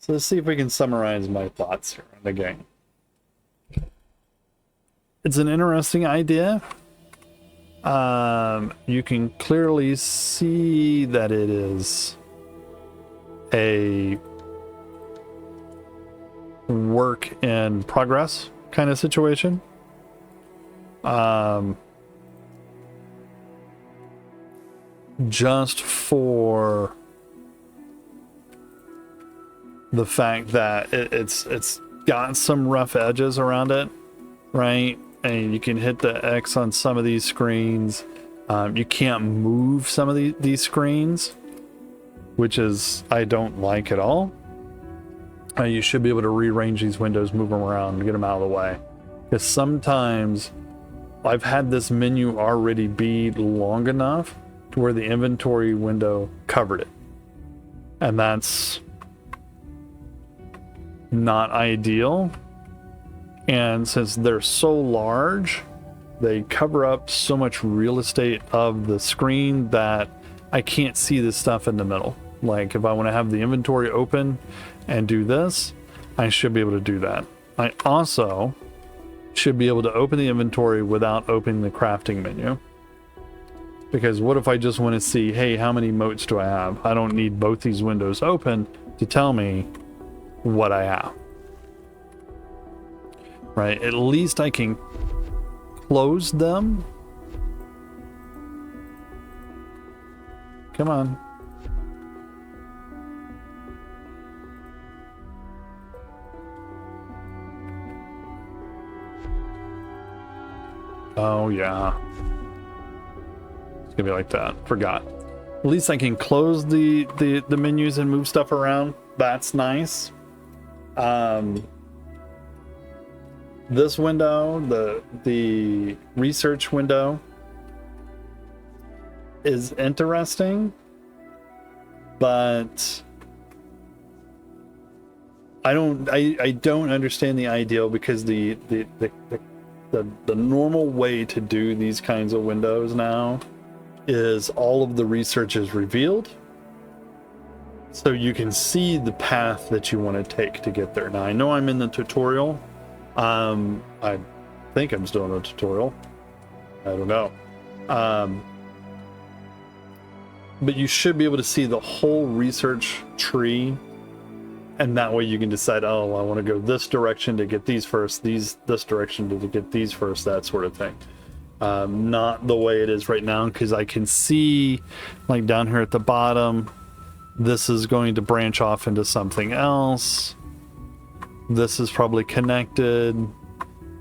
So let's see if we can summarize my thoughts here on the game. It's an interesting idea. You can clearly see that it is a work in progress kind of situation. Just for the fact that it's got some rough edges around it, right? And you can hit the X on some of these screens. You can't move some of these screens, which is I don't like at all. You should be able to rearrange these windows, move them around, and get them out of the way. Because sometimes I've had this menu already be long enough to where the inventory window covered it. And that's not ideal. And since they're so large, they cover up so much real estate of the screen that I can't see the stuff in the middle. Like if I want to have the inventory open and do this, I should be able to do that. I also should be able to open the inventory without opening the crafting menu. Because what if I just want to see, hey, how many motes do I have? I don't need both these windows open to tell me what I have. Right? At least I can close them. Come on. Oh, yeah. It's gonna be like that. Forgot. At least I can close the menus and move stuff around. That's nice. This window, the research window, is interesting, but I don't understand the ideal, because the normal way to do these kinds of windows now is all of the research is revealed, so you can see the path that you want to take to get there. Now I know I'm in the tutorial. I think I'm still in a tutorial. I don't know. But you should be able to see the whole research tree, and that way you can decide, oh, I want to go this direction to get these first, this direction to get these first, that sort of thing. Not the way it is right now, because I can see, like down here at the bottom, this is going to branch off into something else. This is probably connected.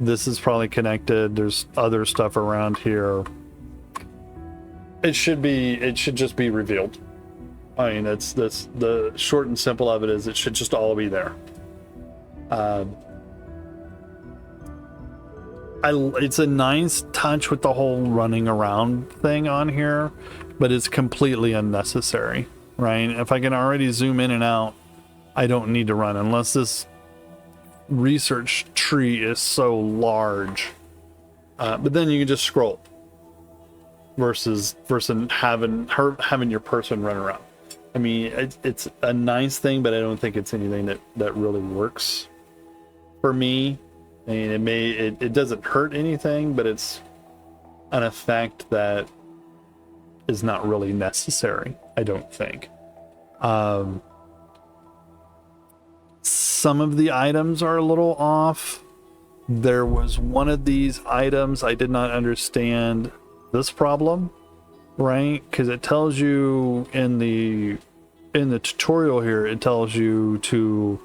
This is probably connected. There's other stuff around here. It should just be revealed. I mean, the short and simple of it is it should just all be there. It's a nice touch with the whole running around thing on here, but it's completely unnecessary, right? If I can already zoom in and out, I don't need to run, unless this research tree is so large. But then you can just scroll versus having your person run around. I mean, it's a nice thing, but I don't think it's anything that really works for me. I mean, it doesn't hurt anything, but it's an effect that is not really necessary, I don't think. Some of the items are a little off. There was one of these items I did not understand this problem, right? Because it tells you in the tutorial here, it tells you to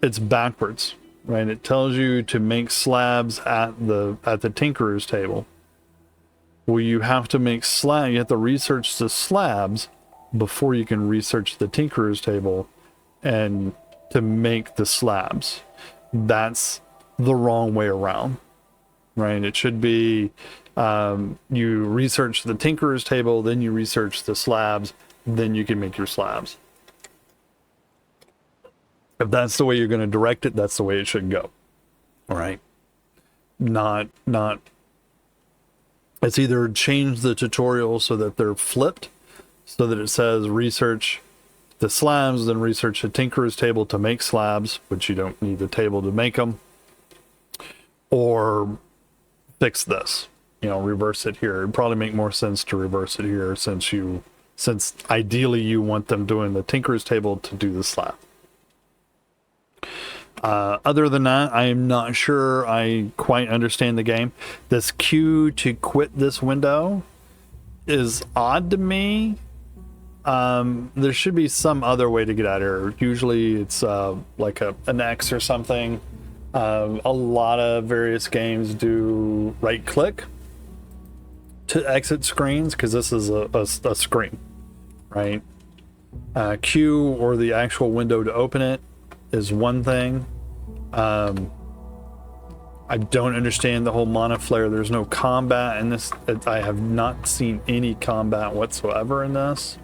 it's backwards, right? It tells you to make slabs at the tinkerer's table. Well, you have to make slab. You have to research the slabs before you can research the tinkerer's table and to make the slabs. That's the wrong way around, right? It should be you research the tinkerer's table, then you research the slabs, then you can make your slabs. If that's the way you're going to direct it, that's the way it should go. All right. Not it's either change the tutorial so that they're flipped, so that it says research the slabs, then research the tinkerer's table to make slabs, which you don't need the table to make them, or fix this, you know, reverse it here. It'd probably make more sense to reverse it here, since ideally you want them doing the tinkerer's table to do the slab. Other than that, I am not sure I quite understand the game. This queue to quit this window is odd to me. There should be some other way to get out of here. Usually it's like an X or something. A lot of various games do right click to exit screens, because this is a screen, right? Q or the actual window to open it is one thing. I don't understand the whole mana flare. There's no combat in this. I have not seen any combat whatsoever in this.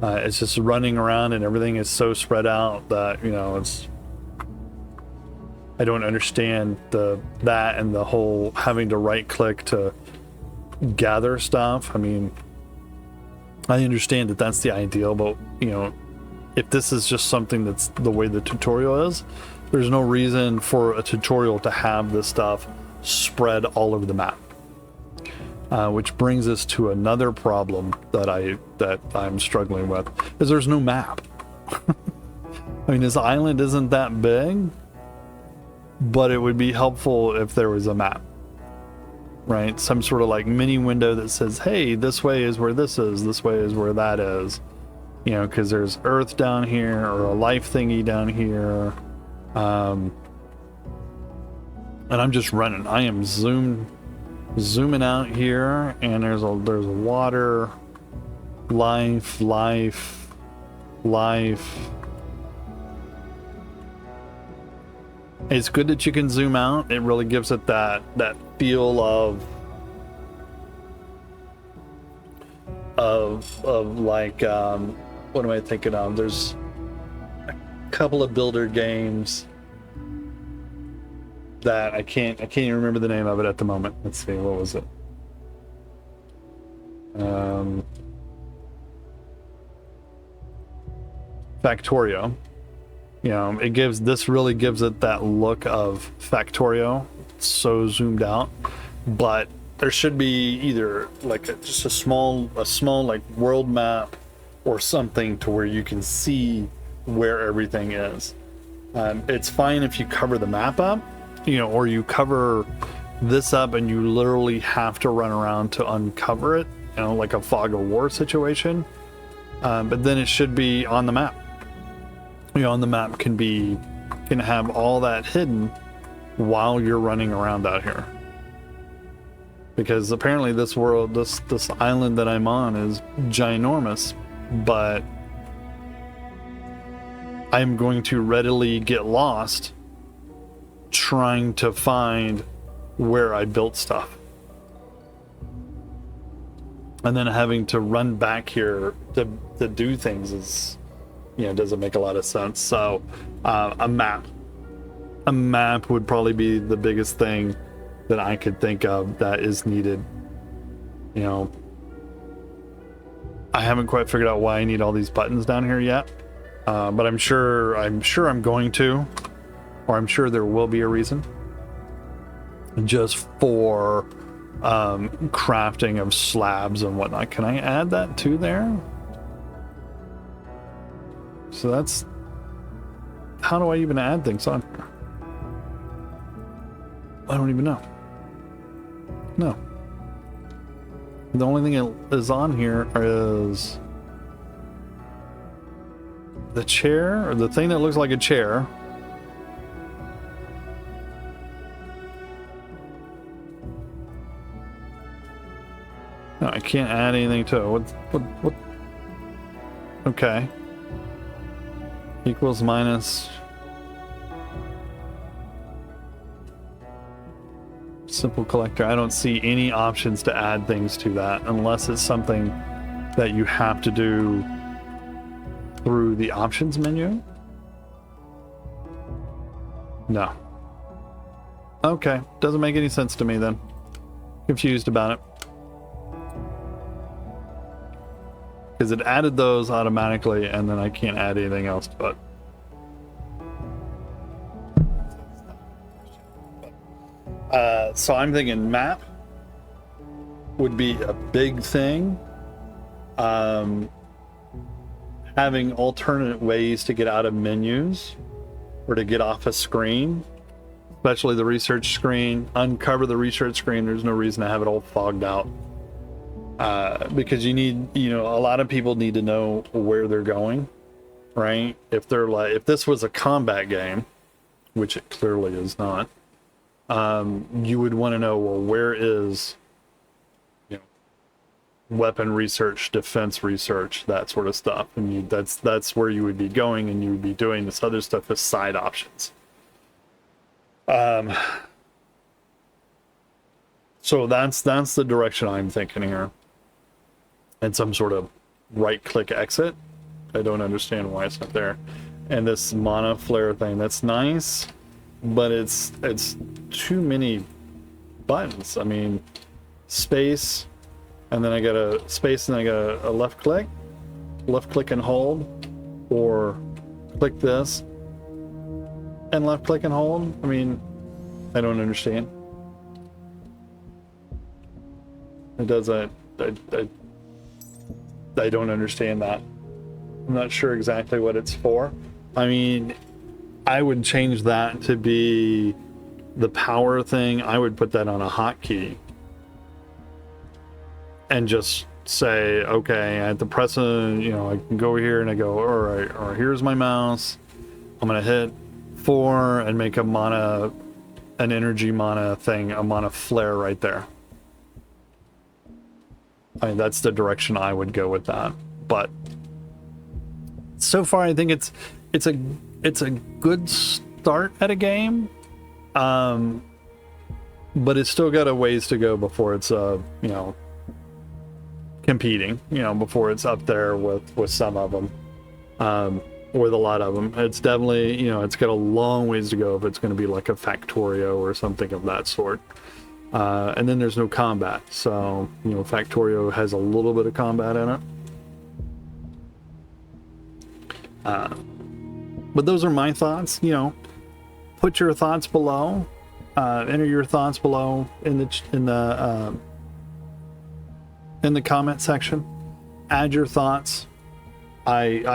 It's just running around, and everything is so spread out that, you know, I don't understand that and the whole having to right click to gather stuff. I mean, I understand that that's the ideal, but, you know, if this is just something that's the way the tutorial is, there's no reason for a tutorial to have this stuff spread all over the map. Which brings us to another problem that I'm struggling with, is there's no map. I mean, this island isn't that big, but it would be helpful if there was a map, right? Some sort of like mini window that says, hey, this way is where this way is where that is, you know, because there's earth down here or a life thingy down here. And I'm just running. I am zooming out here, and there's a water, life. It's good that you can zoom out. It really gives it that feel of like, what am I thinking of? There's a couple of builder games that I can't even remember the name of it at the moment. Let's see, what was it? Factorio. You know, this really gives it that look of Factorio. It's so zoomed out, but there should be either like just a small like world map or something to where you can see where everything is. It's fine if you cover the map up, you know, or you cover this up and you literally have to run around to uncover it, you know, like a fog of war situation. But then it should be on the map. You know, on the map can have all that hidden while you're running around out here. Because apparently this island that I'm on is ginormous, but I'm going to readily get lost trying to find where I built stuff. And then having to run back here to do things is, you know, doesn't make a lot of sense. So a map would probably be the biggest thing that I could think of that is needed. You know, I haven't quite figured out why I need all these buttons down here yet, but I'm sure I'm going to, or I'm sure there will be a reason, just for crafting of slabs and whatnot. Can I add that to there? So that's, how do I even add things on here? I don't even know. No. The only thing that is on here is the chair, or the thing that looks like a chair. No, I can't add anything to it. What? Okay. Equals minus. Simple collector. I don't see any options to add things to that unless it's something that you have to do through the options menu. No. Okay. Doesn't make any sense to me then. Confused about it. because it added those automatically, and then I can't add anything else to it. So I'm thinking map would be a big thing. Having alternate ways to get out of menus or to get off a screen, especially the research screen. Uncover the research screen. There's no reason to have it all fogged out, because you need, a lot of people need to know where they're going, right? If this was a combat game, which it clearly is not, you would want to know, well, where is weapon research, defense research, that sort of stuff. And that's where you would be going, and you would be doing this other stuff as side options. So that's the direction I'm thinking here. And some sort of right-click exit. I don't understand why it's not there. And this mana flare thing, that's nice, but it's too many buttons. I mean, space, and then I got a space, and I got a left click and hold, or click this and left click and hold. I mean, I don't understand. It doesn't. I don't understand that. I'm not sure exactly what it's for. I mean, I would change that to be the power thing. I would put that on a hotkey and just say, okay, at the press, I can go here and I go, all right, or here's my mouse. I'm gonna hit 4 and make an energy mana thing, a mana flare right there. I mean, that's the direction I would go with that. But so far, I think it's a good start at a game, but it's still got a ways to go before it's competing, before it's up there with some of them, with a lot of them. It's definitely, it's got a long ways to go if it's going to be like a Factorio or something of that sort. And then there's no combat, so Factorio has a little bit of combat in it. But those are my thoughts. Put your thoughts below. Enter your thoughts below in the comment section. Add your thoughts. I'd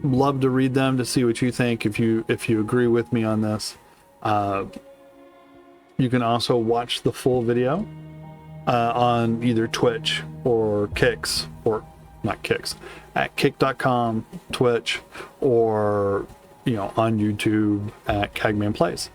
love to read them to see what you think. If you agree with me on this. You can also watch the full video on either Twitch or Kicks, or not Kicks, at kick.com, Twitch, or on YouTube at Cagman Plays.